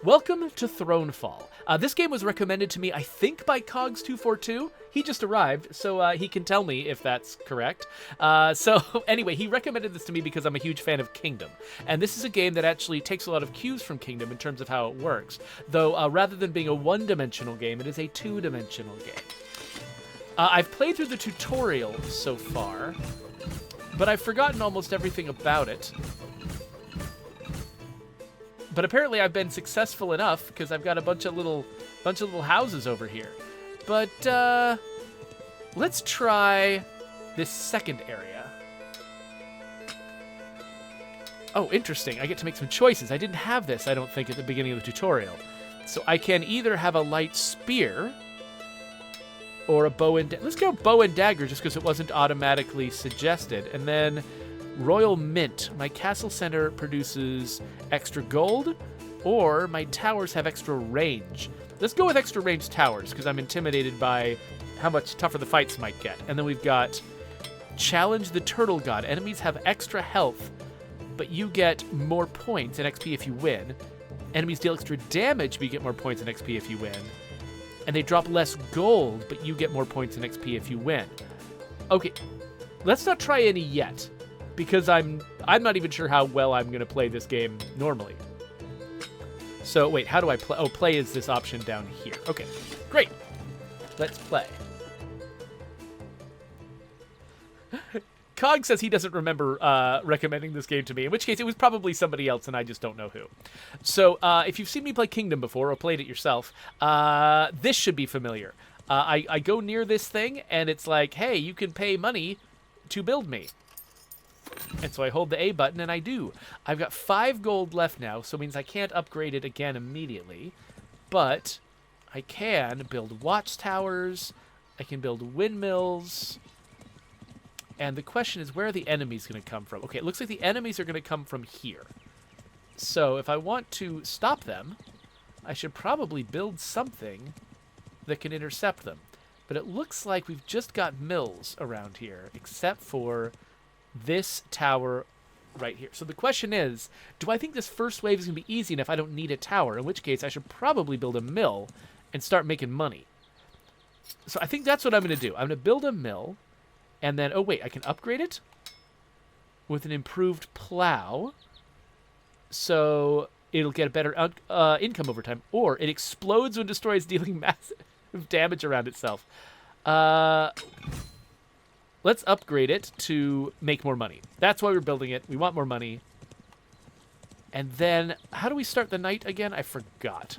Welcome to Thronefall. This game was recommended to me, I think, by Cogs242. He just arrived, so he can tell me if that's correct. So anyway, he recommended this to me because I'm a huge fan of Kingdom. And this is a game that actually takes a lot of cues from Kingdom in terms of how it works. Though rather than being a one-dimensional game, it is a two-dimensional game. I've played through the tutorial so far, but I've forgotten almost everything about it. But apparently I've been successful enough because I've got a bunch of little houses over here. But let's try this second area. Oh, interesting. I get to make some choices. I didn't have this, I don't think, at the beginning of the tutorial. So I can either have a light spear or a bow and... Let's go bow and dagger just because it wasn't automatically suggested. And then Royal Mint. My castle center produces extra gold, or my towers have extra range. Let's go with extra range towers, because I'm intimidated by how much tougher the fights might get. And then we've got Challenge the Turtle God. Enemies have extra health, but you get more points and XP if you win. Enemies deal extra damage, but you get more points and XP if you win. And they drop less gold, but you get more points and XP if you win. Okay, let's not try any yet, because I'm not even sure how well I'm going to play this game normally. So, wait, how do I play? Oh, play is this option down here. Okay, great. Let's play. Cog says he doesn't remember recommending this game to me, in which case it was probably somebody else and I just don't know who. So, if you've seen me play Kingdom before or played it yourself, this should be familiar. I go near this thing and it's like, hey, you can pay money to build me. And so I hold the A button, and I do. I've got 5 gold left now, so it means I can't upgrade it again immediately. But I can build watchtowers, I can build windmills, and the question is, where are the enemies going to come from? Okay, it looks like the enemies are going to come from here. So if I want to stop them, I should probably build something that can intercept them. But it looks like we've just got mills around here, except for this tower right here. So the question is, do I think this first wave is going to be easy enough I don't need a tower, in which case I should probably build a mill and start making money. So I think that's what I'm going to do. I'm going to build a mill, and then, oh wait, I can upgrade it with an improved plow, so it'll get a better income over time, or it explodes when destroys, dealing massive damage around itself. Let's upgrade it to make more money. That's why we're building it. We want more money. And then, how do we start the night again? I forgot.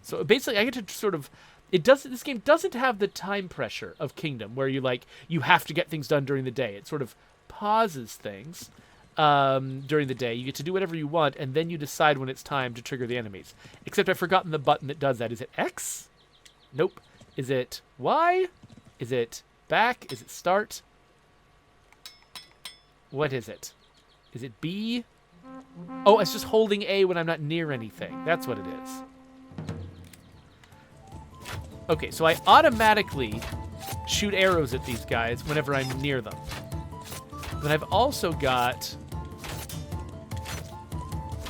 So basically, I get to sort of... This game doesn't have the time pressure of Kingdom, where you have to get things done during the day. It sort of pauses things during the day. You get to do whatever you want, and then you decide when it's time to trigger the enemies. Except I've forgotten the button that does that. Is it X? Nope. Is it Y? Is it back? Is it start? What is it? Is it B? Oh, it's just holding A when I'm not near anything. That's what it is. Okay, so I automatically shoot arrows at these guys whenever I'm near them. Then I've also got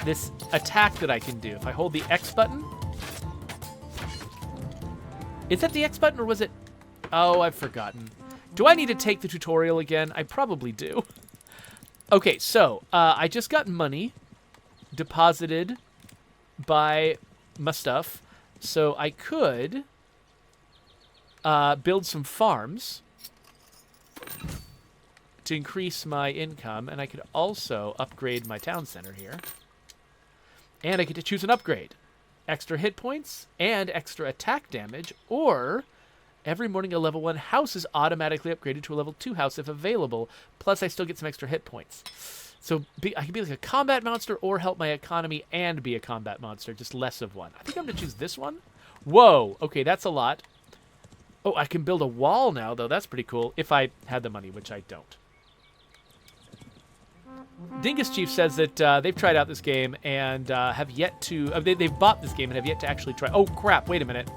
this attack that I can do. If I hold the X button... Is that the X button, or was it... Oh, I've forgotten. Do I need to take the tutorial again? I probably do. Okay, so I just got money deposited by my stuff, so I could build some farms to increase my income, and I could also upgrade my town center here. And I get to choose an upgrade. Extra hit points and extra attack damage, or... Every morning a level 1 house is automatically upgraded to a level 2 house if available, plus I still get some extra hit points. So I can be like a combat monster or help my economy and be a combat monster, just less of one. I think I'm going to choose this one. Whoa, okay, that's a lot. Oh, I can build a wall now, though. That's pretty cool, if I had the money, which I don't. Dingus Chief says that they've tried out this game and have yet to... they've bought this game and have yet to actually try... Oh, crap, wait a minute.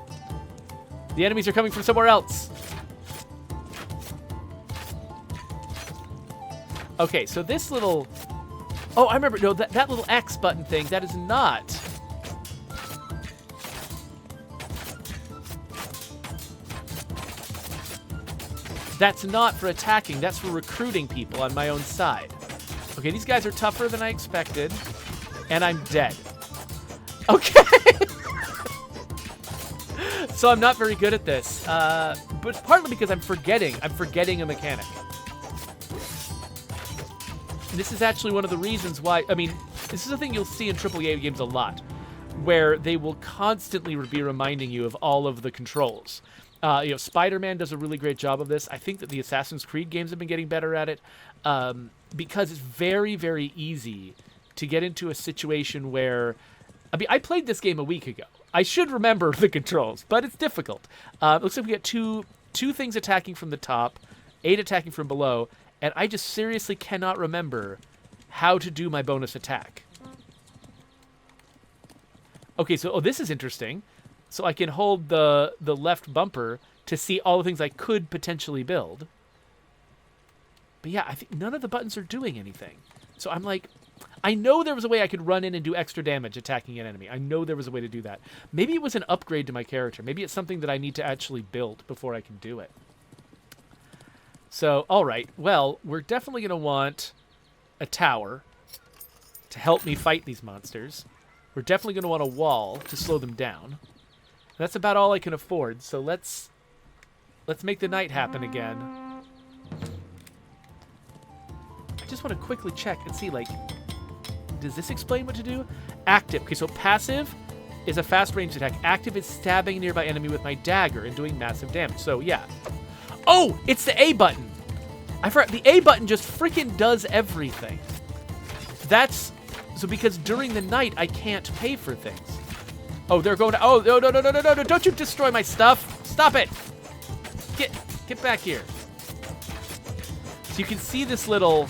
The enemies are coming from somewhere else. Okay, so this little... Oh, I remember. No, that little X button thing, that is not That's not for attacking. That's for recruiting people on my own side. Okay, these guys are tougher than I expected. And I'm dead. Okay. So I'm not very good at this. But partly because I'm forgetting a mechanic. This is actually one of the reasons why, I mean, this is a thing you'll see in AAA games a lot, where they will constantly be reminding you of all of the controls. Spider-Man does a really great job of this. I think that the Assassin's Creed games have been getting better at it, because it's very, very easy to get into a situation where, I mean, I played this game a week ago. I should remember the controls, but it's difficult. It looks like we get two things attacking from the top, 8 attacking from below, and I just seriously cannot remember how to do my bonus attack. Okay, so this is interesting. So I can hold the left bumper to see all the things I could potentially build. But yeah, I think none of the buttons are doing anything. So I'm like, I know there was a way I could run in and do extra damage attacking an enemy. I know there was a way to do that. Maybe it was an upgrade to my character. Maybe it's something that I need to actually build before I can do it. So, all right. Well, we're definitely going to want a tower to help me fight these monsters. We're definitely going to want a wall to slow them down. That's about all I can afford. So let's make the night happen again. I just want to quickly check and see, like, does this explain what to do? Active. Okay, so passive is a fast range attack. Active is stabbing a nearby enemy with my dagger and doing massive damage. So, yeah. Oh, it's the A button. I forgot. The A button just freaking does everything. That's... So because during the night, I can't pay for things. Oh, they're going to... Oh, no, no, no, no, no, no, no. Don't you destroy my stuff. Stop it. Get back here. So you can see this little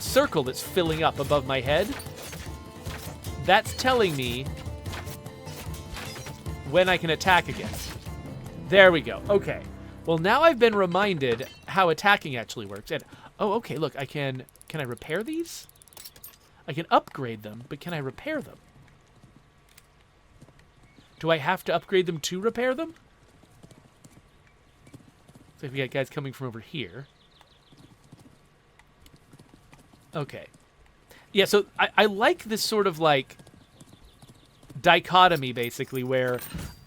circle that's filling up above my head. That's telling me when I can attack again. There we go. Okay. Well, now I've been reminded how attacking actually works. And, oh, okay, look, I can I repair these? I can upgrade them, but can I repair them? Do I have to upgrade them to repair them? So we got guys coming from over here. Okay. Yeah, so I like this sort of, like, dichotomy, basically, where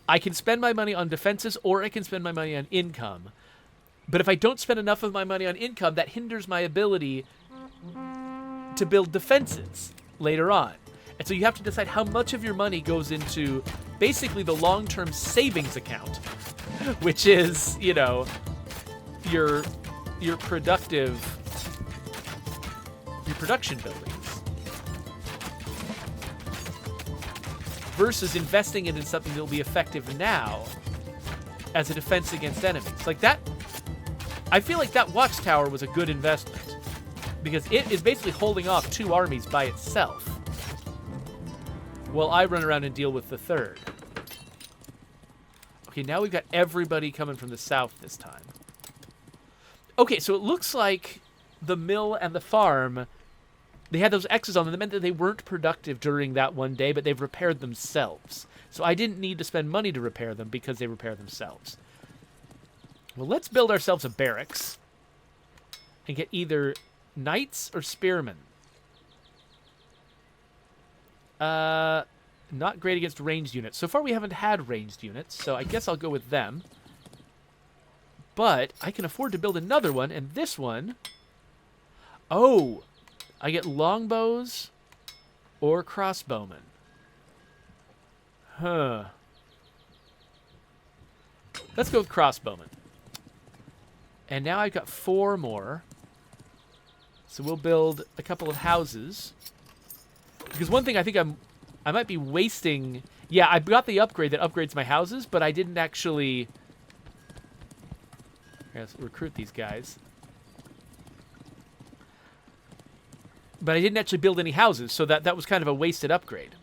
I can spend my money on defenses or I can spend my money on income. But if I don't spend enough of my money on income, that hinders my ability to build defenses later on. And so you have to decide how much of your money goes into basically the long-term savings account, which is, you know, your production buildings, versus investing it in something that will be effective now as a defense against enemies. Like that, I feel like that watchtower was a good investment because it is basically holding off 2 armies by itself while I run around and deal with the third. Okay, now we've got everybody coming from the south this time. Okay, so it looks like the mill and the farm, they had those X's on them. That meant that they weren't productive during that one day, but they've repaired themselves. So I didn't need to spend money to repair them because they repair themselves. Well, let's build ourselves a barracks and get either knights or spearmen. Not great against ranged units. So far we haven't had ranged units, so I guess I'll go with them. But I can afford to build another one, and this one... Oh! I get longbows or crossbowmen. Huh. Let's go with crossbowmen. And now I've got 4 more. So we'll build a couple of houses. Because one thing I think I might be wasting... Yeah, I've got the upgrade that upgrades my houses, but I didn't actually... Let's recruit these guys. But I didn't actually build any houses, so that was kind of a wasted upgrade.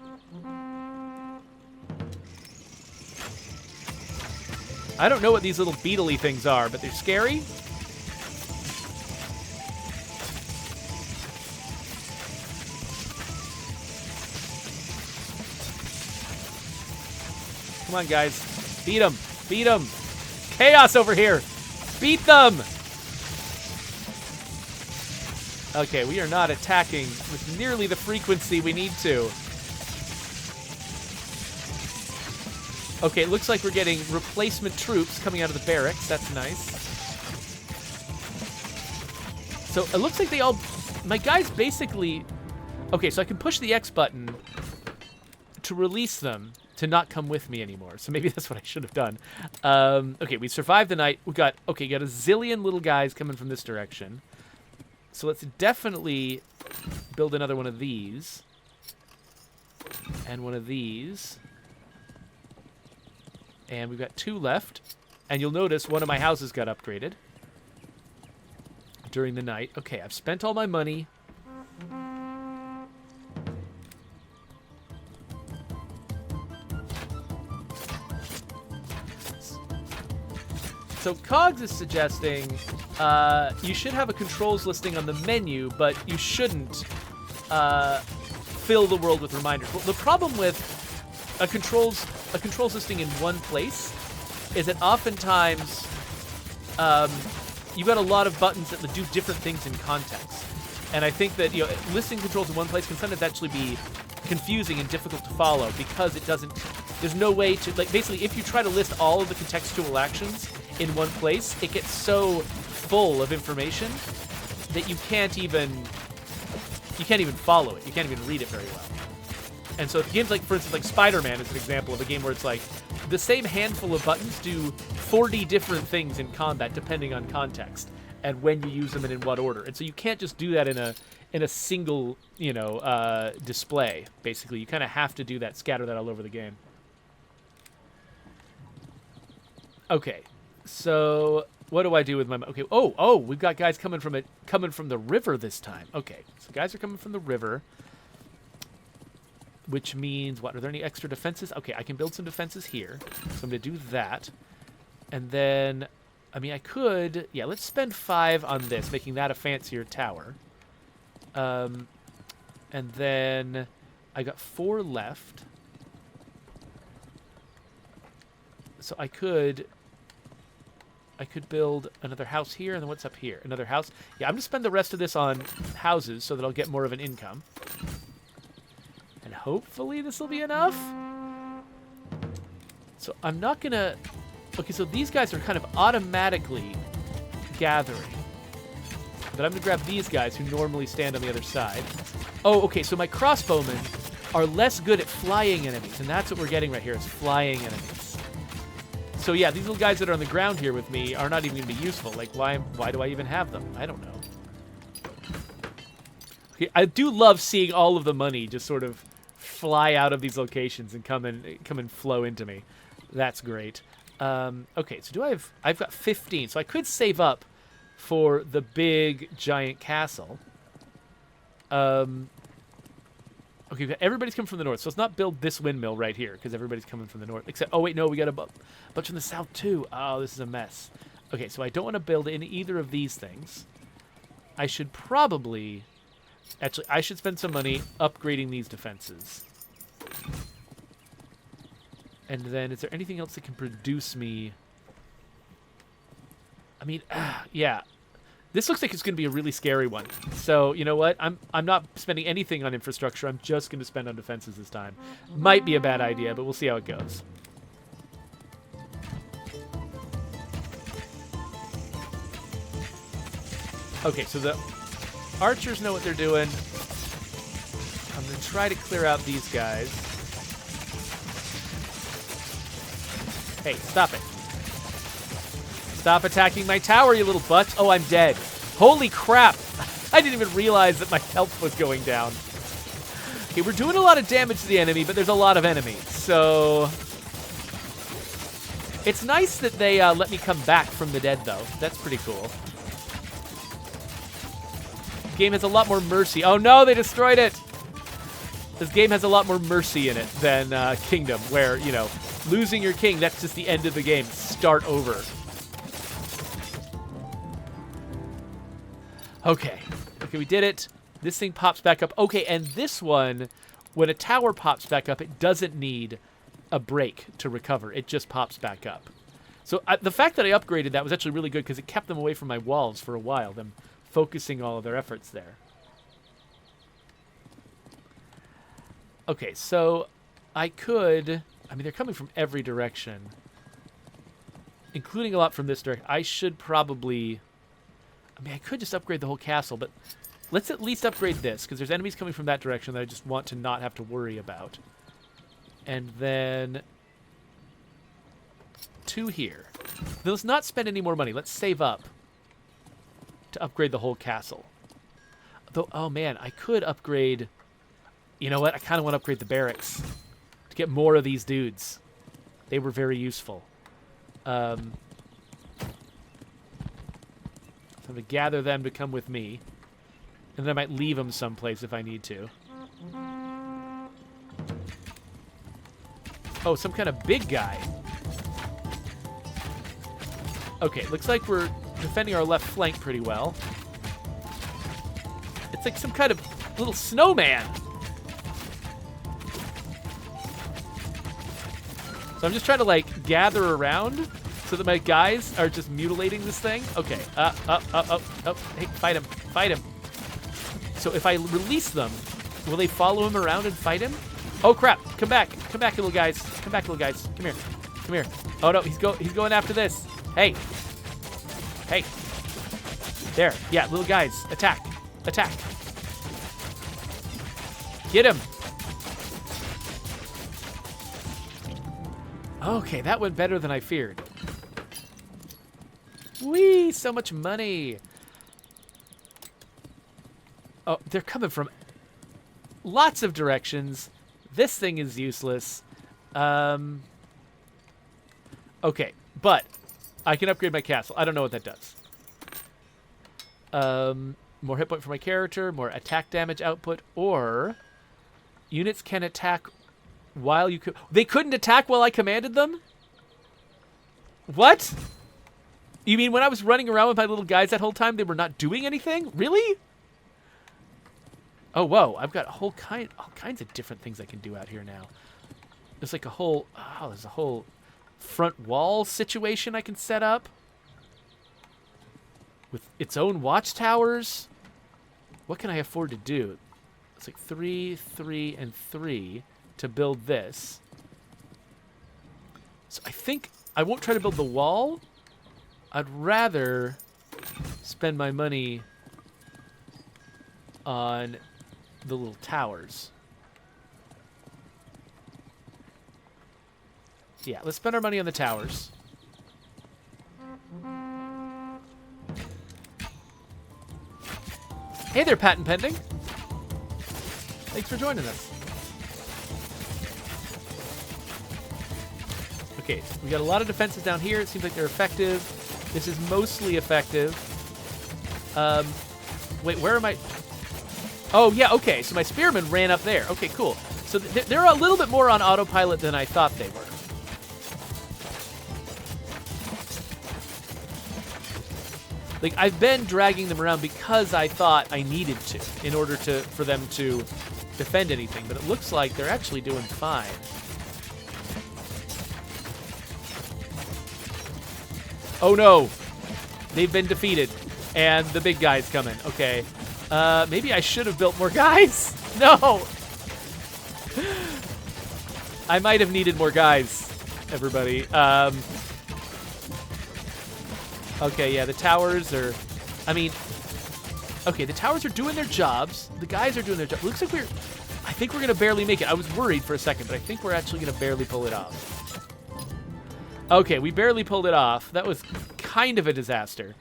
I don't know what these little beetle-y things are, but they're scary. Come on, guys. Beat them. Beat them. Chaos over here. Beat them. Okay, we are not attacking with nearly the frequency we need to. Okay, it looks like we're getting replacement troops coming out of the barracks. That's nice. So it looks like they all... My guys basically... Okay, so I can push the X button to release them to not come with me anymore. So maybe that's what I should have done. Okay, we survived the night. We got... Okay, got a zillion little guys coming from this direction. So let's definitely build another one of these. And one of these. And we've got 2 left. And you'll notice one of my houses got upgraded during the night. Okay, I've spent all my money. So Cogs is suggesting you should have a controls listing on the menu, but you shouldn't fill the world with reminders. Well, the problem with a controls listing in one place is that oftentimes you've got a lot of buttons that do different things in context. And I think that listing controls in one place can sometimes actually be confusing and difficult to follow because it doesn't. There's no way to basically if you try to list all of the contextual actions in one place, it gets so full of information that you can't even follow it. You can't even read it very well. And so games like, for instance, like Spider-Man is an example of a game where it's like the same handful of buttons do 40 different things in combat depending on context and when you use them and in what order. And so you can't just do that in a single, display. Basically, you kind of have to do that, scatter that all over the game. Okay, so what do I do with my? Okay, oh, we've got guys coming from the river this time. Okay, so guys are coming from the river. Which means, what, are there any extra defenses? Okay, I can build some defenses here. So I'm going to do that. And then, I mean, I could... Yeah, let's spend 5 on this, making that a fancier tower. And then I got 4 left. So I could build another house here, and then what's up here? Another house? Yeah, I'm going to spend the rest of this on houses so that I'll get more of an income. And hopefully this will be enough. So I'm not going to... Okay, so these guys are kind of automatically gathering. But I'm going to grab these guys who normally stand on the other side. Oh, okay, so my crossbowmen are less good at flying enemies. And that's what we're getting right here, is flying enemies. So yeah, these little guys that are on the ground here with me are not even going to be useful. Like, why do I even have them? I don't know. Okay, I do love seeing all of the money just sort of fly out of these locations and come and flow into me. That's great. Okay, so I've got 15, so I could save up for the big giant castle. Okay, everybody's coming from the north, so let's not build this windmill right here because everybody's coming from the north. Except, oh wait, no, we got a bunch from the south too. Oh, this is a mess. Okay, so I don't want to build in either of these things. I should probably... Actually, I should spend some money upgrading these defenses. And then, is there anything else that can produce me... I mean, yeah. This looks like it's going to be a really scary one. So, you know what? I'm not spending anything on infrastructure. I'm just going to spend on defenses this time. Might be a bad idea, but we'll see how it goes. Okay, so the archers know what they're doing. I'm going to try to clear out these guys. Hey, stop it. Stop attacking my tower, you little butts. Oh, I'm dead. Holy crap. I didn't even realize that my health was going down. Okay, we're doing a lot of damage to the enemy, but there's a lot of enemies. So it's nice that they let me come back from the dead, though. That's pretty cool. Game has a lot more mercy. Oh no, they destroyed it. This game has a lot more mercy in it than Kingdom, where, you know, losing your king, that's just the end of the game. Start over. Okay. Okay, we did it. This thing pops back up. Okay, and this one, when a tower pops back up, it doesn't need a break to recover. It just pops back up. So the fact that I upgraded that was actually really good because it kept them away from my walls for a while, them focusing all of their efforts there. Okay, so I could... I mean, they're coming from every direction, including a lot from this direction. I should probably... I mean, I could just upgrade the whole castle, but let's at least upgrade this, because there's enemies coming from that direction that I just want to not have to worry about. And then 2 here. Now, let's not spend any more money. Let's save up to upgrade the whole castle. Though, oh man, I could upgrade... You know what? I kind of want to upgrade the barracks to get more of these dudes. They were very useful. So I'm going to gather them to come with me. And then I might leave them someplace if I need to. Oh, some kind of big guy. Okay, looks like we're defending our left flank pretty well. It's like some kind of little snowman. So I'm just trying to, like, gather around so that my guys are just mutilating this thing. Okay. Hey, fight him. Fight him. So if I release them, will they follow him around and fight him? Oh, crap. Come back. Come back, little guys. Come back, little guys. Come here. Come here. Oh, no. He's going after this. Hey. Hey. There. Yeah, little guys. Attack. Attack. Get him. Okay, that went better than I feared. Whee! So much money. Oh, they're coming from lots of directions. This thing is useless. Okay, but I can upgrade my castle. I don't know what that does. More hit point for my character, more attack damage output, or units can attack while you could. They couldn't attack while I commanded them? What? You mean when I was running around with my little guys that whole time, they were not doing anything? Really? Oh, whoa. I've got all kinds of different things I can do out here now. There's like a whole, there's a whole front wall situation I can set up with its own watchtowers. What can I afford to do? It's like 3, 3, and 3 to build this. So I think I won't try to build the wall. I'd rather spend my money on the little towers. Yeah, let's spend our money on the towers. Hey there, patent pending. Thanks for joining us. Okay, we got a lot of defenses down here. It seems like they're effective. This is mostly effective. Wait, where am I? Oh, yeah, okay. So my spearmen ran up there. Okay, cool. So they're a little bit more on autopilot than I thought they were. Like, I've been dragging them around because I thought I needed to in order for them to defend anything. But it looks like they're actually doing fine. Oh, no. They've been defeated. And the big guy's coming. Okay. Maybe I should have built more guys. No. I might have needed more guys, everybody. Okay, yeah, the towers are... I mean... Okay, the towers are doing their jobs. The guys are doing their jobs. Looks like I think we're going to barely make it. I was worried for a second, but I think we're actually going to barely pull it off. Okay, we barely pulled it off. That was kind of a disaster.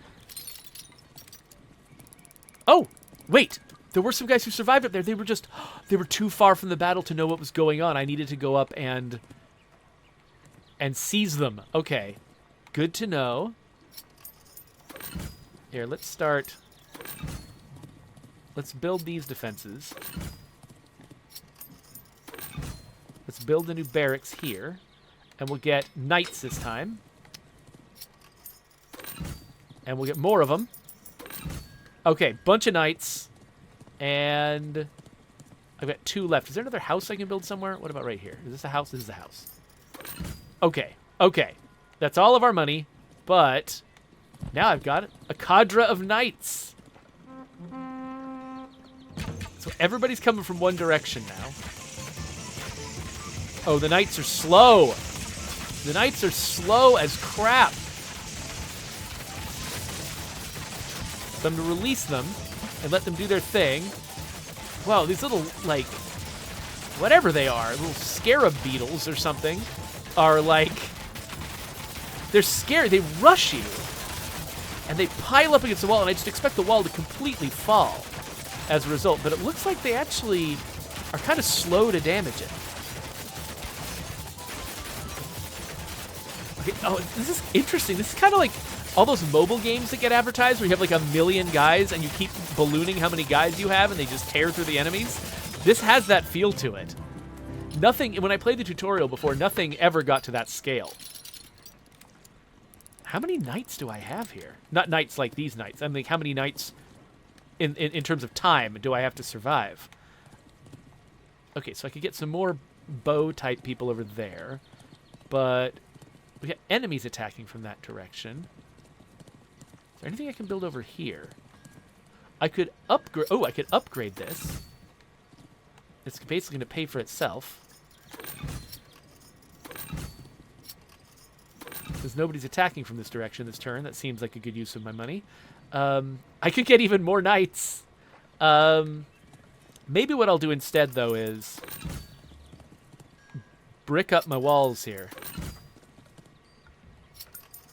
Oh, wait. There were some guys who survived up there. They were too far from the battle to know what was going on. I needed to go up and seize them. Okay, good to know. Here, let's start. Let's build these defenses. Let's build a new barracks here. And we'll get knights this time. And we'll get more of them. Okay, bunch of knights. And I've got 2 left. Is there another house I can build somewhere? What about right here? Is this a house? This is a house. Okay, okay. That's all of our money. But now I've got a cadre of knights. So everybody's coming from one direction now. Oh, the knights are slow. The knights are slow as crap. So I'm going to release them and let them do their thing. Wow, these little, like, whatever they are, little scarab beetles or something, are like, they're scary. They rush you. And they pile up against the wall, and I just expect the wall to completely fall as a result. But it looks like they actually are kind of slow to damage it. Okay, oh, this is interesting. This is kind of like all those mobile games that get advertised where you have like 1 million guys and you keep ballooning how many guys you have and they just tear through the enemies. This has that feel to it. Nothing, when I played the tutorial before, nothing ever got to that scale. How many knights do I have here? Not knights like these knights. I mean, how many knights in terms of time do I have to survive? Okay, so I could get some more bow-type people over there. But we got enemies attacking from that direction. Is there anything I can build over here? I could upgrade... Oh, I could upgrade this. It's basically going to pay for itself. Because nobody's attacking from this direction this turn. That seems like a good use of my money. I could get even more knights. Maybe what I'll do instead, though, is brick up my walls here.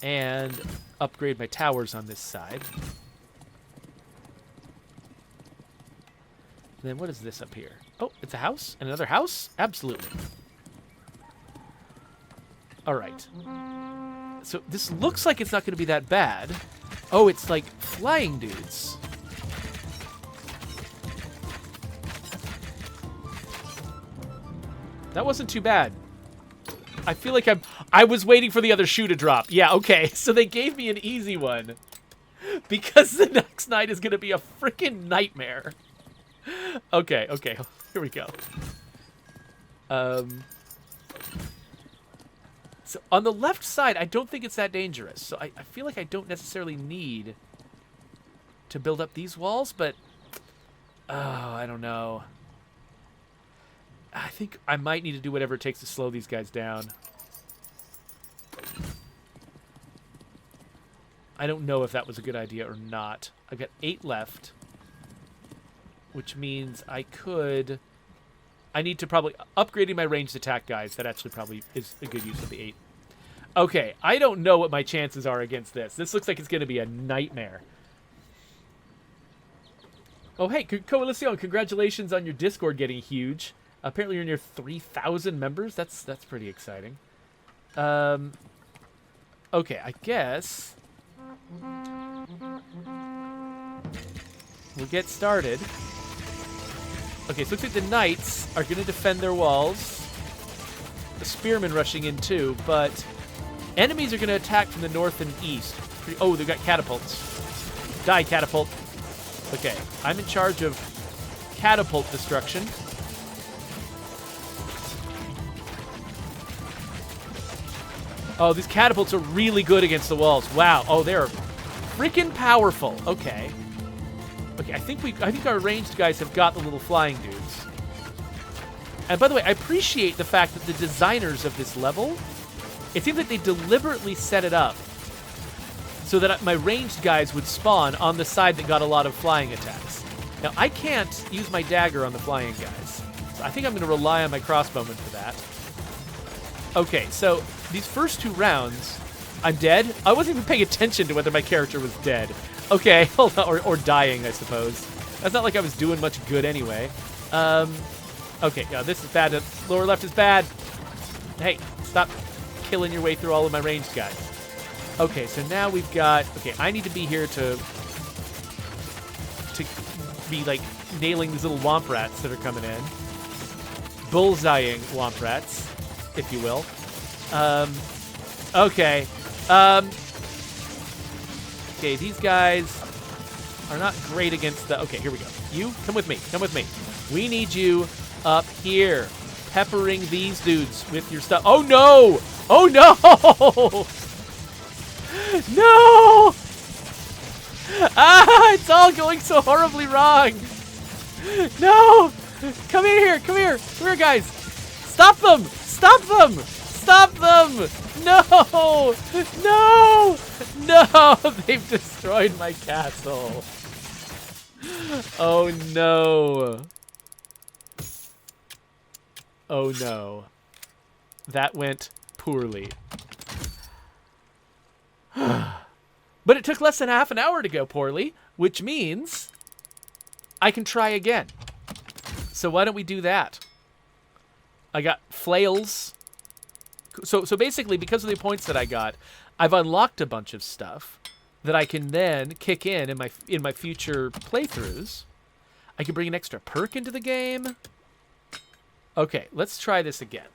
And upgrade my towers on this side. And then what is this up here? Oh, it's a house? And another house? Absolutely. All right. So this looks like it's not going to be that bad. Oh, it's like flying dudes. That wasn't too bad. I feel like I was waiting for the other shoe to drop. Yeah, okay. So they gave me an easy one. Because the next night is going to be a freaking nightmare. Okay, okay. Here we go. So on the left side, I don't think it's that dangerous. So I feel like I don't necessarily need to build up these walls, but... Oh, I don't know. I think I might need to do whatever it takes to slow these guys down. I don't know if that was a good idea or not. I've got 8 left, which means I could... I need to probably... Upgrading my ranged attack guys, that actually probably is a good use of the 8. Okay, I don't know what my chances are against this. This looks like it's going to be a nightmare. Oh, hey, Coalition, congratulations on your Discord getting huge. Apparently you're near 3,000 members. That's pretty exciting. Okay, I guess we'll get started. Okay, so it looks like the knights are going to defend their walls. The spearmen rushing in too, but enemies are going to attack from the north and east. Oh, they've got catapults. Die, catapult. Okay, I'm in charge of catapult destruction. Oh, these catapults are really good against the walls. Wow. Oh, they're freaking powerful. Okay. Okay, I think our ranged guys have got the little flying dudes. And by the way, I appreciate the fact that the designers of this level, it seems like they deliberately set it up so that my ranged guys would spawn on the side that got a lot of flying attacks. Now, I can't use my dagger on the flying guys, so I think I'm going to rely on my crossbowmen for that. Okay, so these first 2 rounds, I'm dead? I wasn't even paying attention to whether my character was dead. Okay, hold on, or dying, I suppose. That's not like I was doing much good anyway. Okay, yeah, this is bad. Lower left is bad. Hey, stop killing your way through all of my ranged guys. Okay, so now we've got... Okay, I need to be here to be, like, nailing these little womp rats that are coming in. Bullseyeing womp rats, if you will. Okay. Okay, these guys are not great against the... Okay, here we go. You, come with me. Come with me. We need you up here, peppering these dudes with your stuff. Oh, no! Oh, no! No! Ah, it's all going so horribly wrong. No! Come here, come here. Come here, guys. Stop them! Stop them! Stop them! No! No! No! They've destroyed my castle. Oh no. Oh no. That went poorly. But it took less than half an hour to go poorly, which means I can try again. So why don't we do that? I got flails. So basically, because of the points that I got, I've unlocked a bunch of stuff that I can then kick in my future playthroughs. I can bring an extra perk into the game. Okay, let's try this again.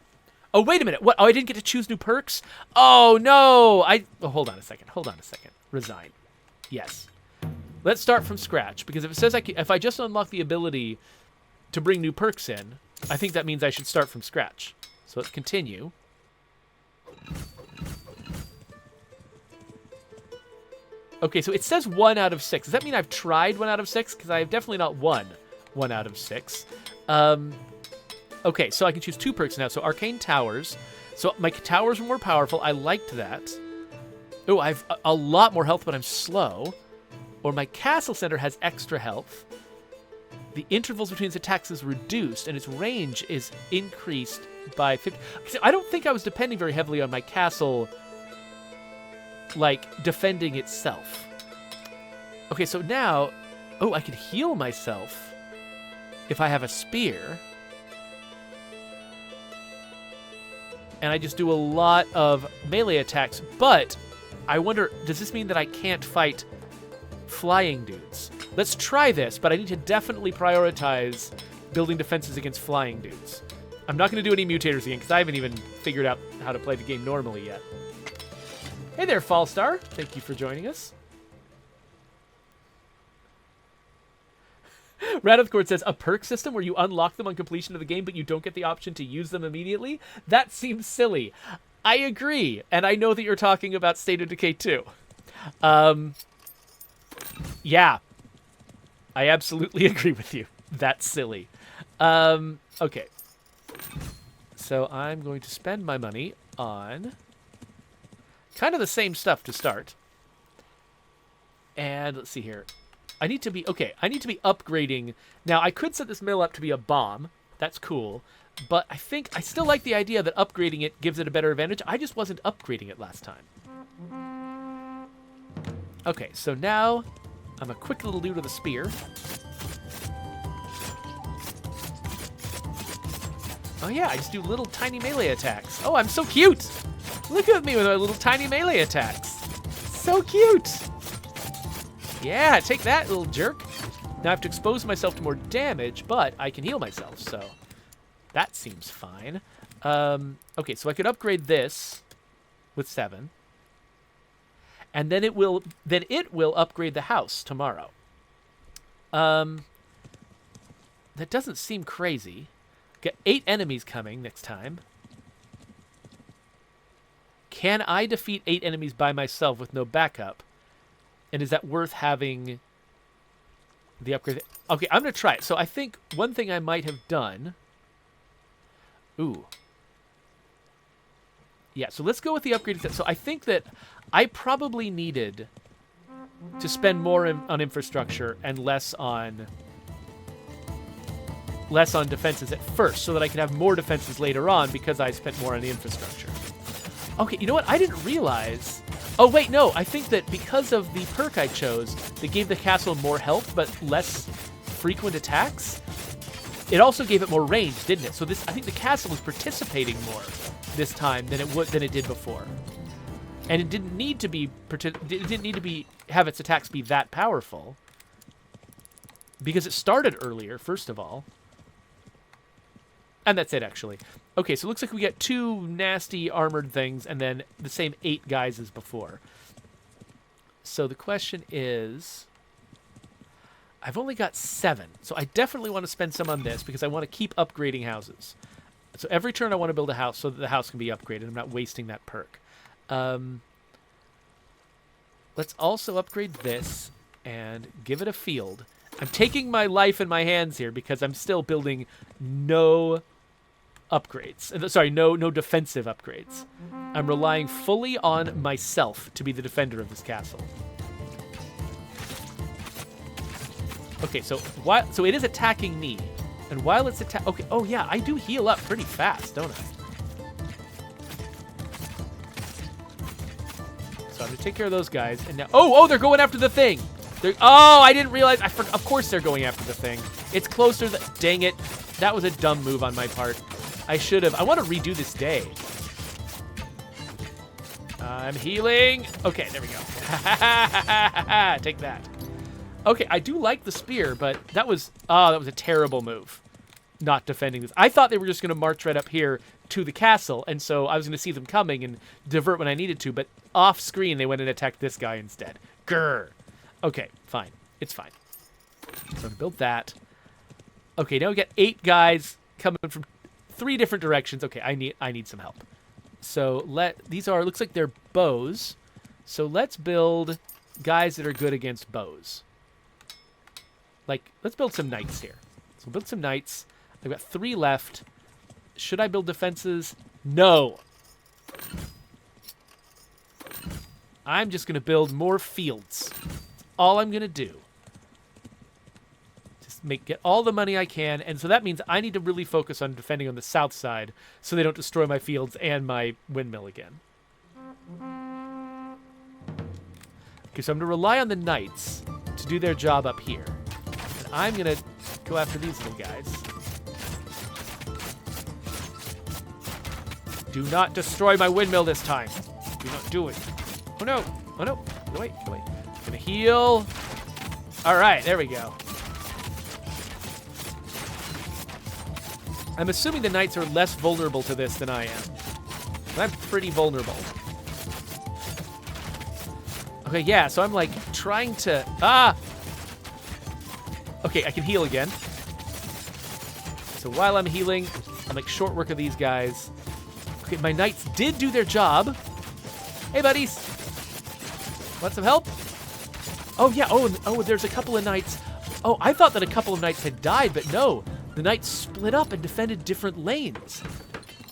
Oh, wait a minute. What? Oh, I didn't get to choose new perks? Oh, no. Oh, hold on a second. Hold on a second. Resign. Yes. Let's start from scratch, because if it says if I just unlock the ability to bring new perks in, I think that means I should start from scratch. So let's continue. Okay, so it says 1 out of 6. Does that mean I've tried 1 out of 6? Because I have definitely not won 1 out of 6. Okay, so I can choose 2 perks now. So Arcane Towers. So my towers are more powerful. I liked that. Oh, I've a lot more health, but I'm slow. Or my Castle Center has extra health. The intervals between its attacks is reduced, and its range is increased by 50. So I don't think I was depending very heavily on my castle, like, defending itself. Okay, so now... Oh, I can heal myself if I have a spear. And I just do a lot of melee attacks. But I wonder, does this mean that I can't fight flying dudes? Let's try this, but I need to definitely prioritize building defenses against flying dudes. I'm not going to do any mutators again, because I haven't even figured out how to play the game normally yet. Hey there, Fallstar. Thank you for joining us. Radithcord says, a perk system where you unlock them on completion of the game, but you don't get the option to use them immediately? That seems silly. I agree, and I know that you're talking about State of Decay 2. Yeah. I absolutely agree with you. That's silly. Okay. So I'm going to spend my money on kind of the same stuff to start. And let's see here. I need to be upgrading. Now, I could set this mill up to be a bomb. That's cool. But I think I still like the idea that upgrading it gives it a better advantage. I just wasn't upgrading it last time. Okay, so now I'm a quick little dude with a spear. Oh yeah, I just do little tiny melee attacks. Oh, I'm so cute! Look at me with my little tiny melee attacks. So cute! Yeah, take that, little jerk. Now I have to expose myself to more damage, but I can heal myself, so that seems fine. Okay, so I could upgrade this with 7. And then it will upgrade the house tomorrow. That doesn't seem crazy. Get 8 enemies coming next time. Can I defeat 8 enemies by myself with no backup? And is that worth having the upgrade? Okay, I'm going to try it. So I think one thing I might have done... Ooh. Yeah, so let's go with the upgrade. So I think that I probably needed to spend more on infrastructure and less on defenses at first, so that I could have more defenses later on because I spent more on the infrastructure. Okay, you know what? I didn't realize... Oh, wait, no. I think that because of the perk I chose, that gave the castle more health but less frequent attacks, it also gave it more range, didn't it? So I think the castle was participating more this time than it did before. And it didn't need to have its attacks be that powerful, because it started earlier, first of all. And that's it, actually. Okay, so it looks like we get 2 nasty armored things and then the same 8 guys as before. So the question is... I've only got 7, so I definitely want to spend some on this because I want to keep upgrading houses. So every turn I want to build a house so that the house can be upgraded. I'm not wasting that perk. Let's also upgrade this and give it a field. I'm taking my life in my hands here because I'm still building no upgrades. Sorry, no defensive upgrades. I'm relying fully on myself to be the defender of this castle. Okay, so it is attacking me. And while it's okay, oh yeah, I do heal up pretty fast, don't I? So I'm gonna take care of those guys, and now, oh, they're going after the thing. I didn't realize. Of course they're going after the thing. It's closer. Dang it, that was a dumb move on my part. I should have. I want to redo this day. I'm healing. Okay, there we go. Take that. Okay, I do like the spear, but that was a terrible move. Not defending this. I thought they were just going to march right up here to the castle, and so I was going to see them coming and divert when I needed to, but off screen they went and attacked this guy instead. Grr. Okay, fine. It's fine. So I'm going to build that. Okay, now we got 8 guys coming from 3 different directions. Okay, I need some help. So looks like they're bows. So let's build guys that are good against bows. Like, let's build some knights here. So we'll build some knights. I've got 3 left. Should I build defenses? No. I'm just going to build more fields. That's all I'm going to do. Just get all the money I can. And so that means I need to really focus on defending on the south side so they don't destroy my fields and my windmill again. Okay, so I'm going to rely on the knights to do their job up here. I'm going to go after these little guys. Do not destroy my windmill this time. Do not do it. Oh, no. Oh, no. Get away. Get away. I'm going to heal. All right. There we go. I'm assuming the knights are less vulnerable to this than I am. I'm pretty vulnerable. Okay, yeah. So I'm, like, trying to... Okay, I can heal again. So while I'm healing, I'll make short work of these guys. Okay, my knights did do their job. Hey, buddies. Want some help? Oh, yeah. Oh, there's a couple of knights. Oh, I thought that a couple of knights had died, but no. The knights split up and defended different lanes.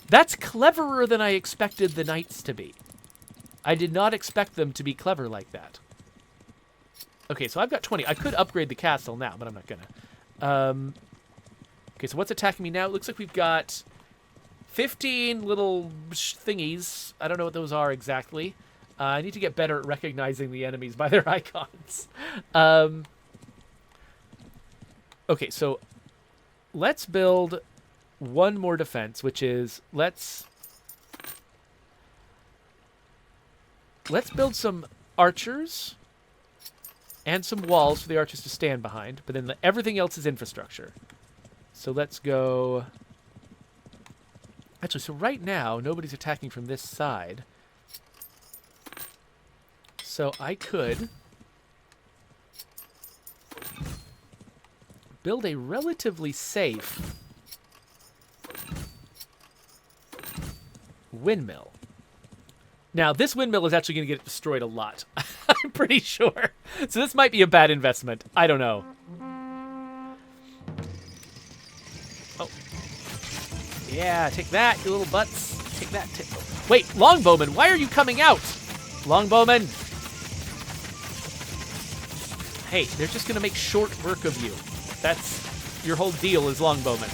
That's cleverer than I expected the knights to be. I did not expect them to be clever like that. Okay, so I've got 20. I could upgrade the castle now, but I'm not gonna. Okay, so what's attacking me now? It looks like we've got 15 little thingies. I don't know what those are exactly. I need to get better at recognizing the enemies by their icons. Okay, so let's build one more defense, which is let's build some archers and some walls for the archers to stand behind, but then everything else is infrastructure. So let's go... Actually, so right now, nobody's attacking from this side. So I could build a relatively safe windmill. Now, this windmill is actually going to get destroyed a lot. I'm pretty sure. So this might be a bad investment. I don't know. Oh. Yeah, take that, you little butts. Take that. Wait, longbowman, why are you coming out? Longbowman. Hey, they're just going to make short work of you. That's your whole deal is longbowman.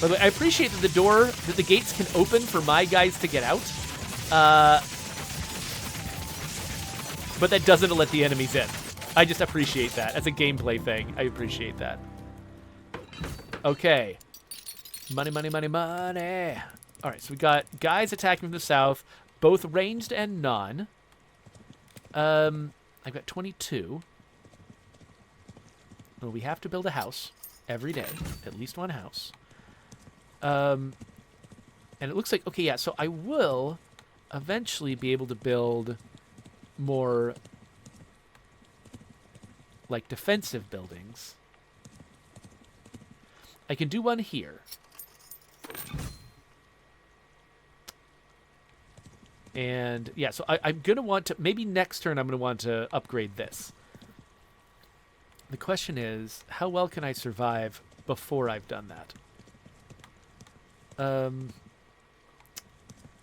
By the way, I appreciate that the gates can open for my guys to get out. But that doesn't let the enemies in. I just appreciate that. As a gameplay thing, I appreciate that. Okay. Money, money, money, money. All right, so we got guys attacking from the south, both ranged and non. I've got 22. Well, we have to build a house every day. At least one house. And it looks like... Okay, yeah, so I will eventually be able to build more, like, defensive buildings. I can do one here. And, yeah, so I'm going to want to... Maybe next turn I'm going to want to upgrade this. The question is, how well can I survive before I've done that?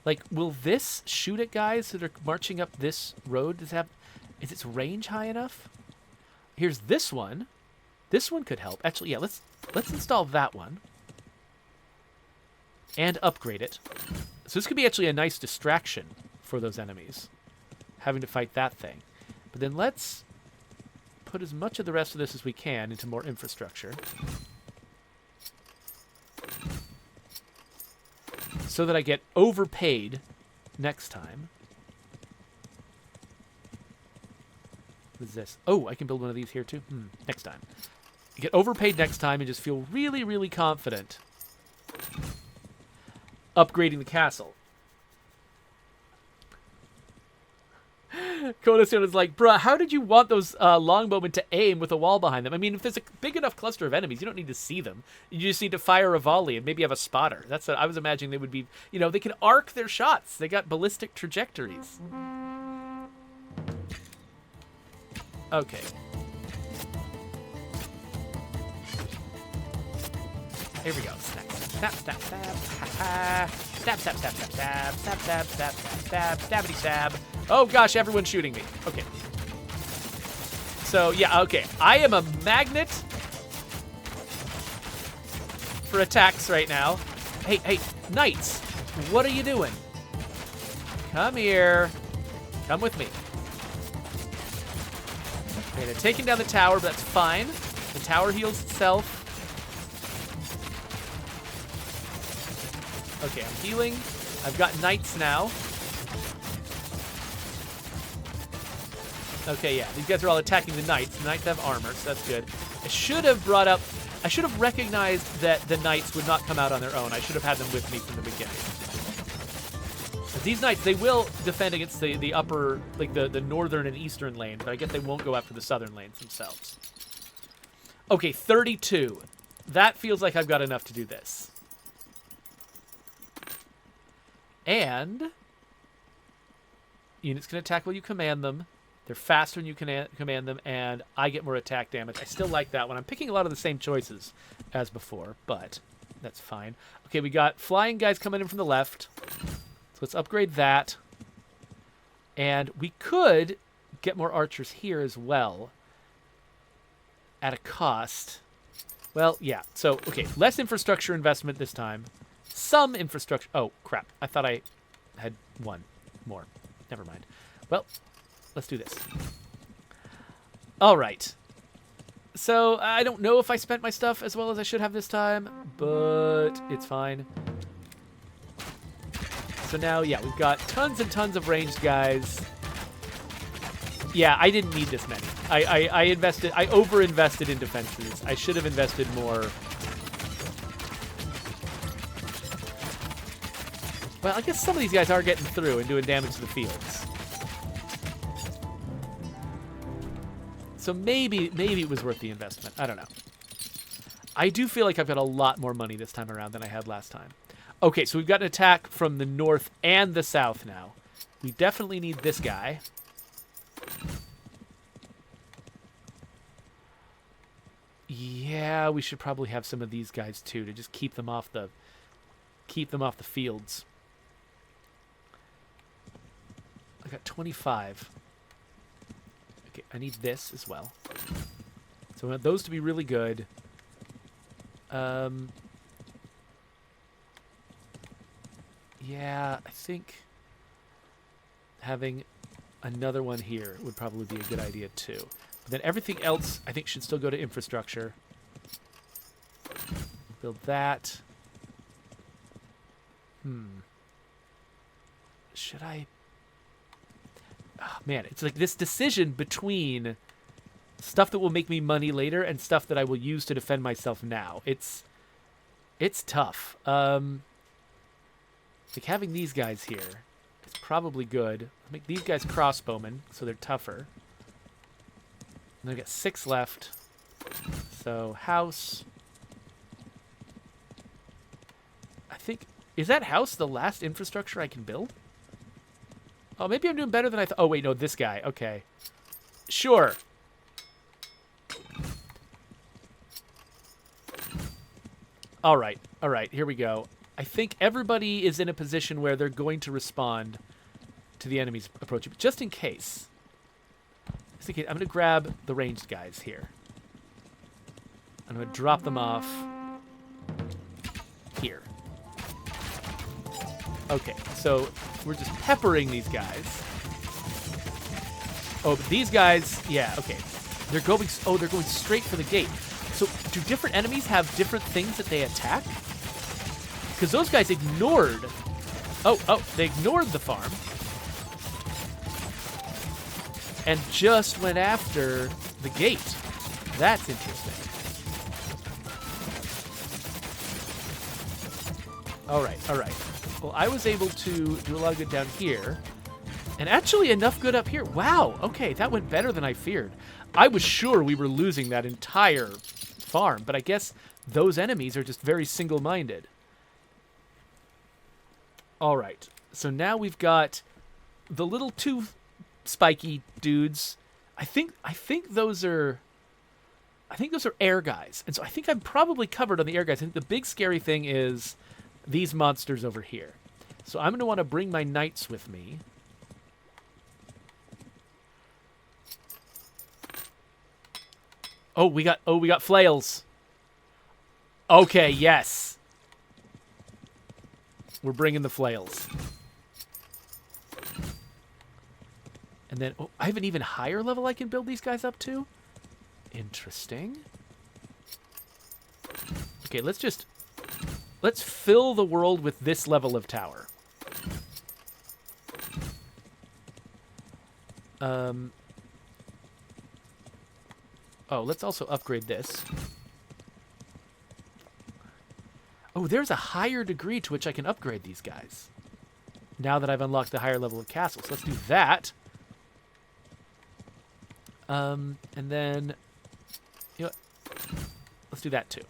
Like, will this shoot at guys that are marching up this road? Is its range high enough? Here's this one. This one could help. Actually, yeah, let's install that one. And upgrade it. So this could be actually a nice distraction for those enemies, having to fight that thing. But then let's put as much of the rest of this as we can into more infrastructure, so that I get overpaid next time. What is this? Oh, I can build one of these here too. Next time. Get overpaid next time and just feel really, really confident upgrading the castle. Kodastone is like, bruh, how did you want those longbowmen to aim with a wall behind them? I mean, if there's a big enough cluster of enemies, you don't need to see them. You just need to fire a volley and maybe have a spotter. That's what I was imagining they would be. You know, they can arc their shots. They got ballistic trajectories. Okay. Here we go. Snap, snap, snap, snap, ha ha. Stab, stab, stab, stab, stab, stab, stab, stab, stab, stab, stabbity stab. Oh gosh, everyone's shooting me. Okay. So yeah, okay. I am a magnet for attacks right now. Hey, hey, knights, what are you doing? Come here. Come with me. Okay, they're taking down the tower, but that's fine. The tower heals itself. Okay, I'm healing. I've got knights now. Okay, yeah, these guys are all attacking the knights. The knights have armor, so that's good. I should have recognized that the knights would not come out on their own. I should have had them with me from the beginning. But these knights, they will defend against the upper, like the northern and eastern lanes, but I guess they won't go after the southern lanes themselves. Okay, 32. That feels like I've got enough to do this. And units can attack while you command them. They're faster when you can command them, and I get more attack damage. I still like that one. I'm picking a lot of the same choices as before, but that's fine. Okay, we got flying guys coming in from the left. So let's upgrade that. And we could get more archers here as well at a cost. Well, yeah. So, okay, less infrastructure investment this time. Some infrastructure. Oh, crap. I thought I had one more. Never mind. Well, let's do this. All right. So I don't know if I spent my stuff as well as I should have this time, but it's fine. So now, yeah, we've got tons and tons of ranged guys. Yeah, I didn't need this many. I over-invested in defenses. I should have invested more. Well, I guess some of these guys are getting through and doing damage to the fields. So maybe it was worth the investment. I don't know. I do feel like I've got a lot more money this time around than I had last time. Okay, so we've got an attack from the north and the south now. We definitely need this guy. Yeah, we should probably have some of these guys too to just keep them off the fields. I got 25. Okay, I need this as well. So I want those to be really good. Yeah, I think having another one here would probably be a good idea too. But then everything else, I think, should still go to infrastructure. Build that. Should I? Oh, man, it's like this decision between stuff that will make me money later and stuff that I will use to defend myself now. It's tough. Like having these guys here is probably good. I'll make these guys crossbowmen, so they're tougher. And I've got 6 left. So house. I think, is that house the last infrastructure I can build? Oh, maybe I'm doing better than I thought. Oh, wait, no, this guy. Okay. Sure. All right. All right, here we go. I think everybody is in a position where they're going to respond to the enemies approaching. But just in case, I'm going to grab the ranged guys here. I'm going to drop them off here. Okay, so we're just peppering these guys. Oh, but these guys, yeah, okay. They're going straight for the gate. So do different enemies have different things that they attack? Because those guys ignored... they ignored the farm. And just went after the gate. That's interesting. All right. Well, I was able to do a lot of good down here. And actually enough good up here. Wow, okay, that went better than I feared. I was sure we were losing that entire farm, but I guess those enemies are just very single-minded. All right, so now we've got the little two spiky dudes. I think those are air guys. And so I think I'm probably covered on the air guys. I think the big scary thing is these monsters over here. So I'm going to want to bring my knights with me. Oh, we got flails. Okay, yes. We're bringing the flails. And then, I have an even higher level I can build these guys up to? Interesting. Okay, let's fill the world with this level of tower. Oh, let's also upgrade this. Oh, there's a higher degree to which I can upgrade these guys. Now that I've unlocked the higher level of castles. Let's do that. And then, you know what? Let's do that too.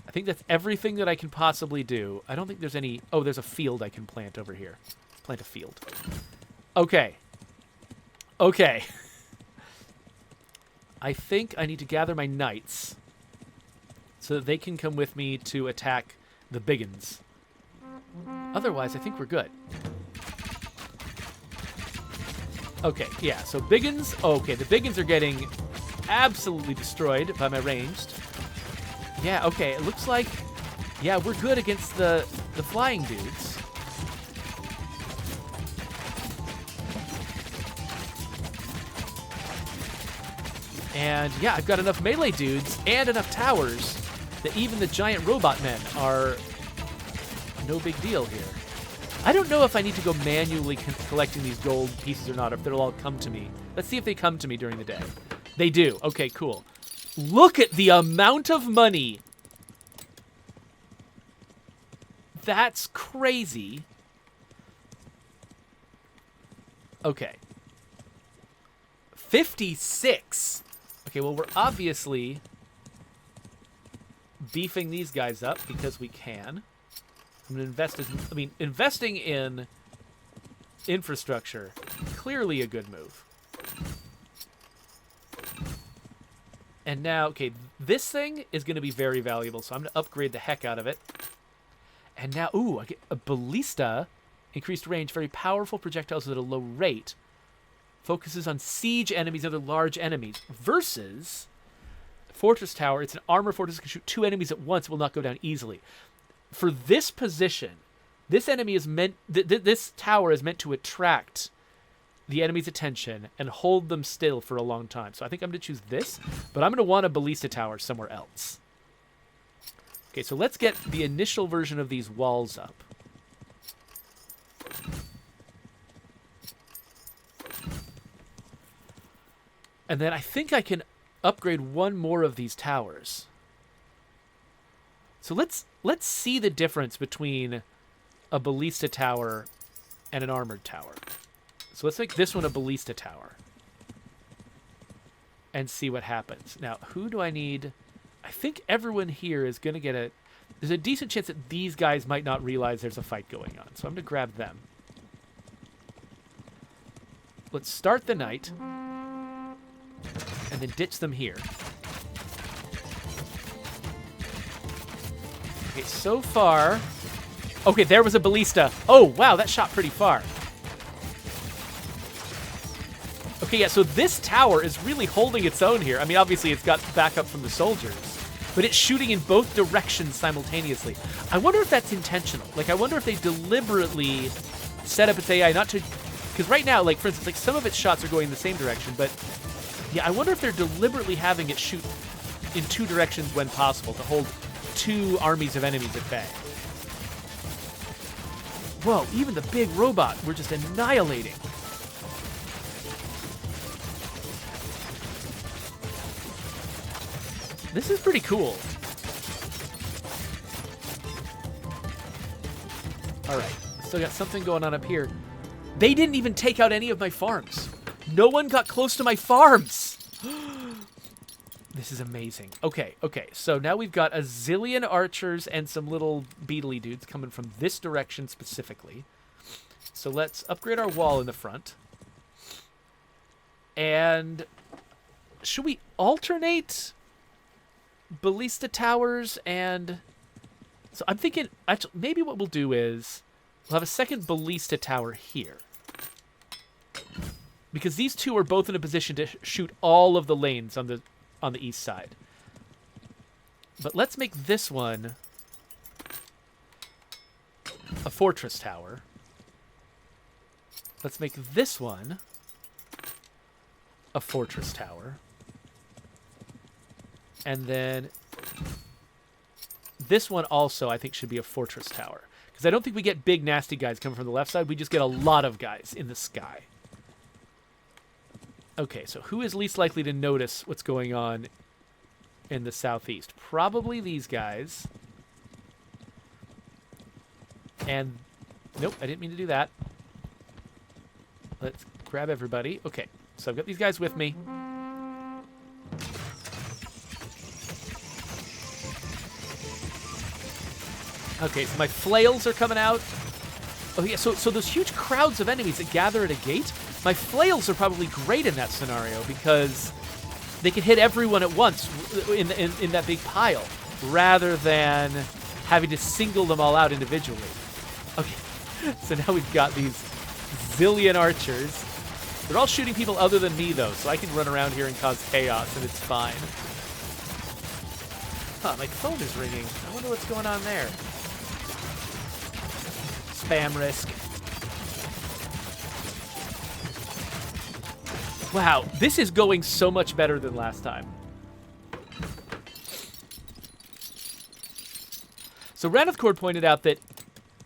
I think that's everything that I can possibly do. I don't think there's any... Oh, there's a field I can plant over here. Let's plant a field. Okay. Okay. I think I need to gather my knights so that they can come with me to attack the biggins. Otherwise, I think we're good. Okay, yeah, so biggins... Okay, the biggins are getting absolutely destroyed by my ranged. Yeah, okay, it looks like... Yeah, we're good against the flying dudes. And yeah, I've got enough melee dudes and enough towers that even the giant robot men are no big deal here. I don't know if I need to go manually collecting these gold pieces or not, or if they'll all come to me. Let's see if they come to me during the day. They do. Okay, cool. Look at the amount of money. That's crazy. Okay. 56. Okay, well, we're obviously beefing these guys up because we can. I'm going to invest investing in infrastructure, clearly a good move. And now, okay, this thing is going to be very valuable, so I'm going to upgrade the heck out of it. And now, ooh, I get a ballista, increased range, very powerful projectiles at a low rate. Focuses on siege enemies and other large enemies. Versus Fortress Tower, it's an armor fortress that can shoot 2 enemies at once, will not go down easily. For this position, this enemy is meant... this tower is meant to attract the enemy's attention and hold them still for a long time. So I think I'm going to choose this, but I'm going to want a ballista tower somewhere else. Okay, so let's get the initial version of these walls up. And then I think I can upgrade one more of these towers. So let's see the difference between a ballista tower and an armored tower. So let's make this one a ballista tower. And see what happens. Now, who do I need? I think everyone here is going to get a... There's a decent chance that these guys might not realize there's a fight going on. So I'm going to grab them. Let's start the night. And then ditch them here. Okay, so far, Okay, there was a ballista. Oh, wow, that shot pretty far. Okay, yeah, so this tower is really holding its own here. I mean, obviously it's got backup from the soldiers, but it's shooting in both directions simultaneously. I wonder if that's intentional. Like, I wonder if they deliberately set up its AI not to... Because right now, like, for instance, like, some of its shots are going in the same direction, but... Yeah, I wonder if they're deliberately having it shoot in two directions when possible to hold two armies of enemies at bay. Whoa, even the big robot we're just annihilating. This is pretty cool. All right, still got something going on up here. They didn't even take out any of my farms. No one got close to my farms. This is amazing. Okay, so now we've got a zillion archers and some little beetly dudes coming from this direction specifically. So let's upgrade our wall in the front. And should we alternate ballista towers? And so I'm thinking, actually, maybe what we'll do is we'll have a second ballista tower here, because these two are both in a position to shoot all of the lanes on the east side. But let's make this one a fortress tower. Let's make this one a fortress tower. And then this one also, I think, should be a fortress tower. Because I don't think we get big, nasty guys coming from the left side. We just get a lot of guys in the sky. Okay, so who is least likely to notice what's going on in the southeast? Probably these guys. And, nope, I didn't mean to do that. Let's grab everybody. Okay, so I've got these guys with me. Okay, so my flails are coming out. Oh yeah, so those huge crowds of enemies that gather at a gate, my flails are probably great in that scenario because they can hit everyone at once in that big pile, rather than having to single them all out individually. Okay, so now we've got these zillion archers. They're all shooting people other than me, though, so I can run around here and cause chaos, and it's fine. Huh, my phone is ringing. I wonder what's going on there. Spam risk. Wow, this is going so much better than last time. So Ranithcord pointed out that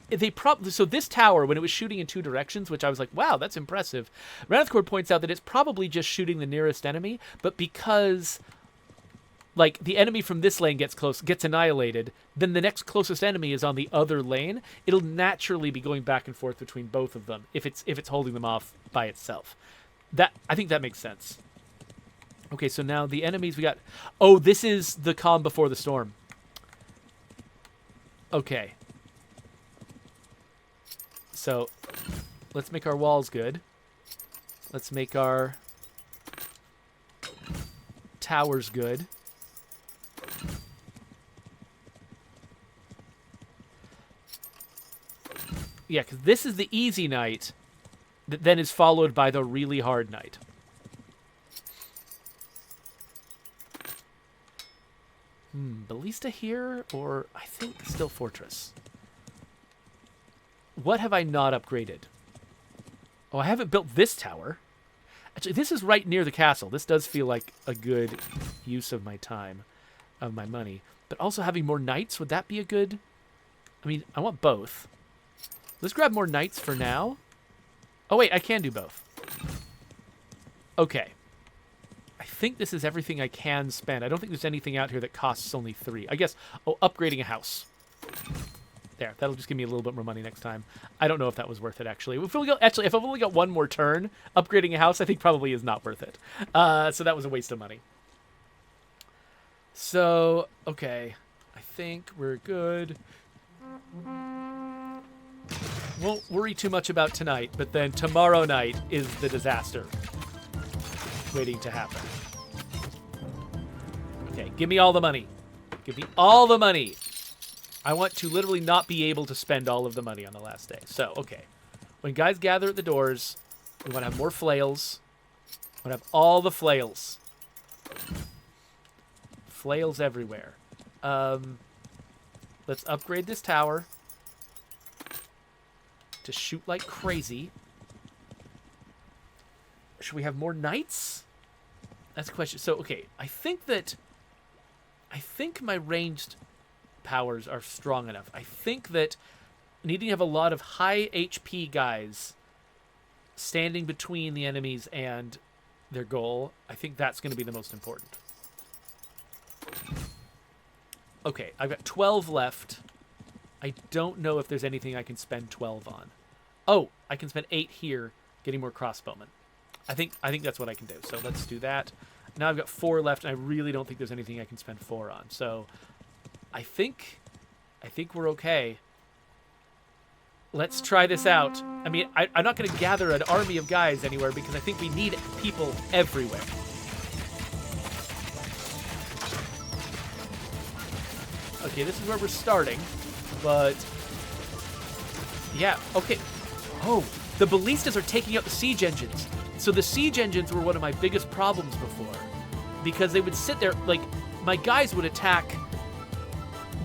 they probably, so this tower, when it was shooting in two directions, which I was like, wow, that's impressive. Ranithcord points out that it's probably just shooting the nearest enemy, but because, like, the enemy from this lane gets annihilated, then the next closest enemy is on the other lane. It'll naturally be going back and forth between both of them if it's holding them off by itself. I think that makes sense. Okay, so now the enemies we got. Oh, this is the calm before the storm. Okay. So let's make our walls good. Let's make our towers good. Yeah, because this is the easy night that then is followed by the really hard night. Ballista here, or I think still fortress. What have I not upgraded? Oh, I haven't built this tower. Actually, this is right near the castle. This does feel like a good use of my time, of my money. But also having more knights, would that be a good... I mean, I want both. Let's grab more knights for now. Oh, wait, I can do both. Okay. I think this is everything I can spend. I don't think there's anything out here that costs only 3. I guess, upgrading a house. There, that'll just give me a little bit more money next time. I don't know if that was worth it, actually. If I've only got one more turn, upgrading a house, I think probably is not worth it. So that was a waste of money. So, okay. I think we're good. Won't worry too much about tonight, but then tomorrow night is the disaster waiting to happen. Okay, give me all the money. Give me all the money. I want to literally not be able to spend all of the money on the last day. So, okay. When guys gather at the doors, we want to have more flails. We want to have all the flails. Flails everywhere. Let's upgrade this tower to shoot like crazy. Should we have more knights? That's a question. So, okay, I think my ranged powers are strong enough. I think that needing to have a lot of high HP guys standing between the enemies and their goal, I think that's going to be the most important. Okay, I've got 12 left. I don't know if there's anything I can spend 12 on. Oh, I can spend 8 here getting more crossbowmen. I think that's what I can do. So let's do that. Now I've got 4 left, and I really don't think there's anything I can spend 4 on. So I think we're okay. Let's try this out. I mean, I'm not going to gather an army of guys anywhere because I think we need people everywhere. Okay, this is where we're starting, but yeah, okay. Oh, the ballistas are taking out the siege engines. So the siege engines were one of my biggest problems before because they would sit there, like, my guys would attack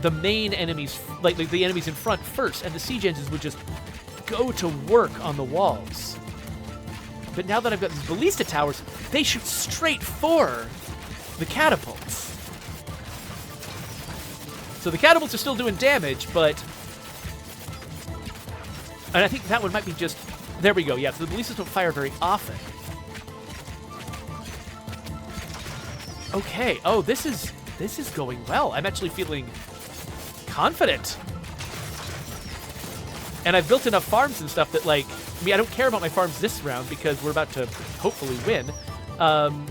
the main enemies, like the enemies in front first, and the siege engines would just go to work on the walls. But now that I've got these ballista towers, they shoot straight for the catapults. So the catapults are still doing damage, but... And I think that one might be just... There we go, yeah, so the ballistas don't fire very often. Okay, oh, this is going well. I'm actually feeling confident. And I've built enough farms and stuff that, like... I mean, I don't care about my farms this round because we're about to hopefully win. And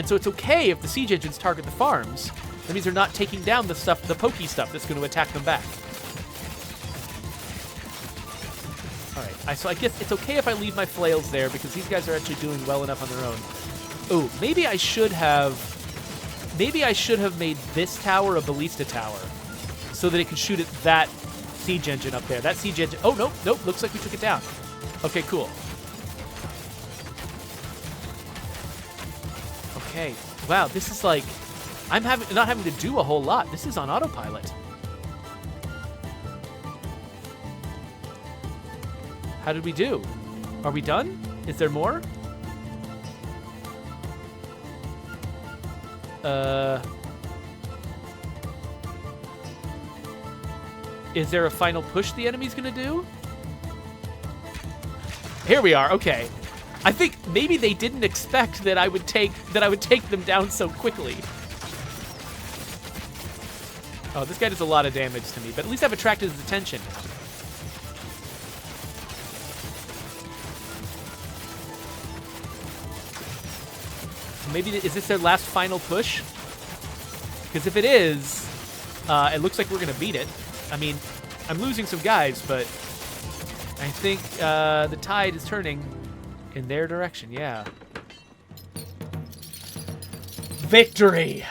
so it's okay if the siege engines target the farms. That means they're not taking down the stuff, the pokey stuff that's going to attack them back. Alright, so I guess it's okay if I leave my flails there because these guys are actually doing well enough on their own. Oh, maybe I should have made this tower a ballista tower so that it can shoot at that siege engine up there. That siege engine... Oh, nope, looks like we took it down. Okay, cool. Okay, wow, this is like... I'm not having to do a whole lot. This is on autopilot. How did we do? Are we done? Is there more? Is there a final push the enemy's gonna do? Here we are. Okay. I think maybe they didn't expect that I would take them down so quickly. Oh, this guy does a lot of damage to me, but at least I've attracted his attention. Maybe, is this their last final push? Because if it is, it looks like we're going to beat it. I mean, I'm losing some guys, but I think the tide is turning in their direction, yeah. Victory!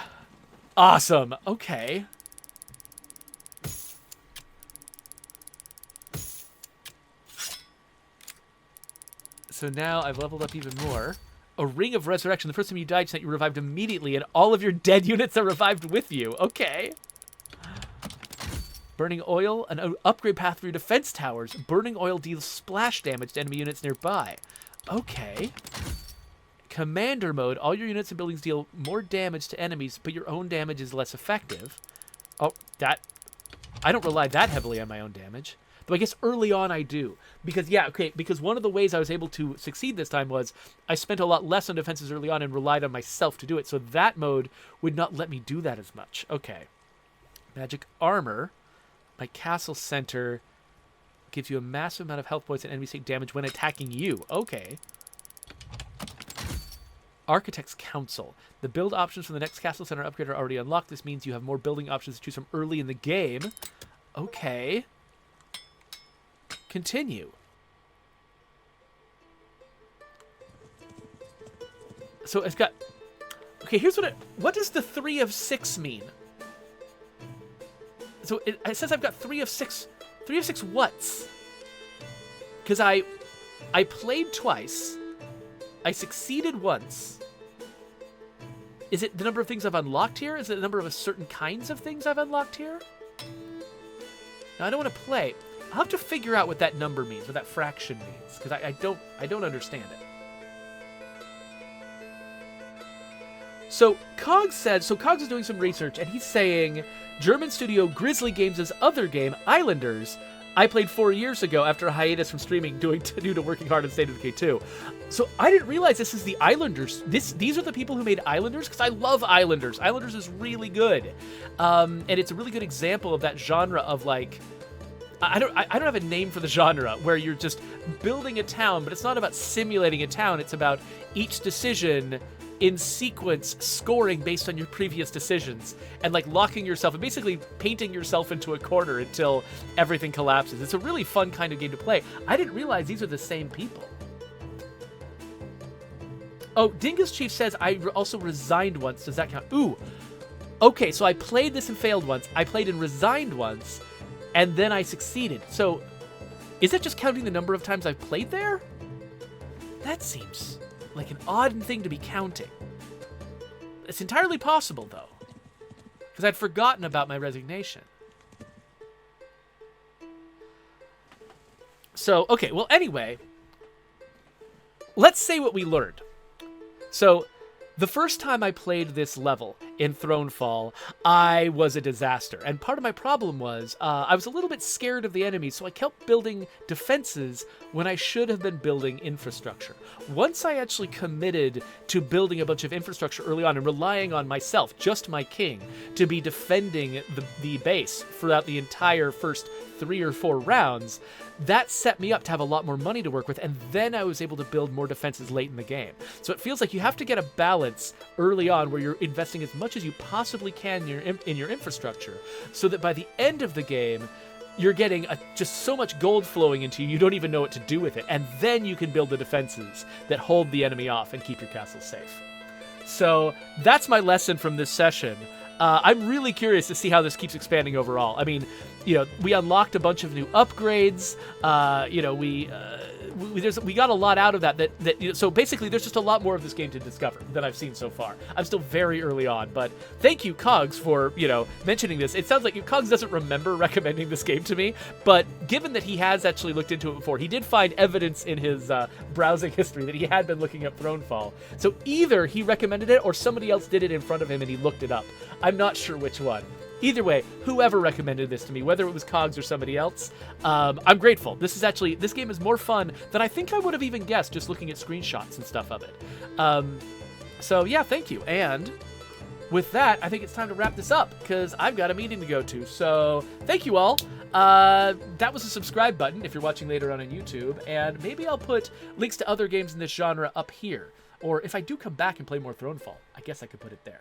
Awesome. Okay. So now I've leveled up even more. A ring of resurrection. The first time you died tonight, you revived immediately, and all of your dead units are revived with you. Okay. Burning oil, an upgrade path for your defense towers. Burning oil deals splash damage to enemy units nearby. Okay. Commander mode. All your units and buildings deal more damage to enemies, but your own damage is less effective. Oh, that... I don't rely that heavily on my own damage. Though I guess early on I do. Because, yeah, okay, because one of the ways I was able to succeed this time was I spent a lot less on defenses early on and relied on myself to do it. So that mode would not let me do that as much. Okay. Magic armor. My castle center gives you a massive amount of health points and enemies take damage when attacking you. Okay. Architect's Council. The build options for the next castle center upgrade are already unlocked. This means you have more building options to choose from early in the game. Okay. Continue. So it's got... Okay, here's what does the 3 of 6 mean? So it says I've got 3 of 6. 3 of 6 whats? Because I played twice. I succeeded once. Is it the number of things I've unlocked here? Is it the number of certain kinds of things I've unlocked here? Now, I don't want to play. I'll have to figure out what that number means, what that fraction means, because I don't understand it. So Cogs is doing some research, and he's saying German studio Grizzly Games' other game, Islanders, I played 4 years ago after a hiatus from streaming due to working hard on State of Decay 2. So I didn't realize this is the Islanders. These are the people who made Islanders, because I love Islanders. Islanders is really good, and it's a really good example of that genre of like. I don't have a name for the genre where you're just building a town, but it's not about simulating a town. It's about each decision in sequence scoring based on your previous decisions and like locking yourself and basically painting yourself into a corner until everything collapses. It's a really fun kind of game to play. I didn't realize these are the same people. Oh, Dingus Chief says I also resigned once. Does that count? Ooh. Okay, so I played this and failed once. I played and resigned once, and then I succeeded. So is that just counting the number of times I've played there? That seems like an odd thing to be counting. It's entirely possible, though, because I'd forgotten about my resignation. So, okay, well, anyway, let's say what we learned. So, the first time I played this level in Thronefall, I was a disaster. And part of my problem was I was a little bit scared of the enemies, so I kept building defenses when I should have been building infrastructure. Once I actually committed to building a bunch of infrastructure early on and relying on myself, just my king, to be defending the base throughout the entire first 3 or 4 rounds, that set me up to have a lot more money to work with, and then I was able to build more defenses late in the game. So it feels like you have to get a balance early on where you're investing as much as you possibly can in your infrastructure, so that by the end of the game, you're getting just so much gold flowing into you, you don't even know what to do with it, and then you can build the defenses that hold the enemy off and keep your castle safe. So that's my lesson from this session. I'm really curious to see how this keeps expanding overall. I mean, we unlocked a bunch of new upgrades. We got a lot out of that. So basically, there's just a lot more of this game to discover than I've seen so far. I'm still very early on, but thank you, Cogs, for mentioning this. It sounds like Cogs doesn't remember recommending this game to me, but given that he has actually looked into it before, he did find evidence in his browsing history that he had been looking up Thronefall. So either he recommended it or somebody else did it in front of him and he looked it up. I'm not sure which one. Either way, whoever recommended this to me, whether it was Cogs or somebody else, I'm grateful. This game is more fun than I think I would have even guessed just looking at screenshots and stuff of it. So yeah, thank you. And with that, I think it's time to wrap this up because I've got a meeting to go to. So thank you all. That was a subscribe button if you're watching later on YouTube, and maybe I'll put links to other games in this genre up here. Or if I do come back and play more Thronefall, I guess I could put it there.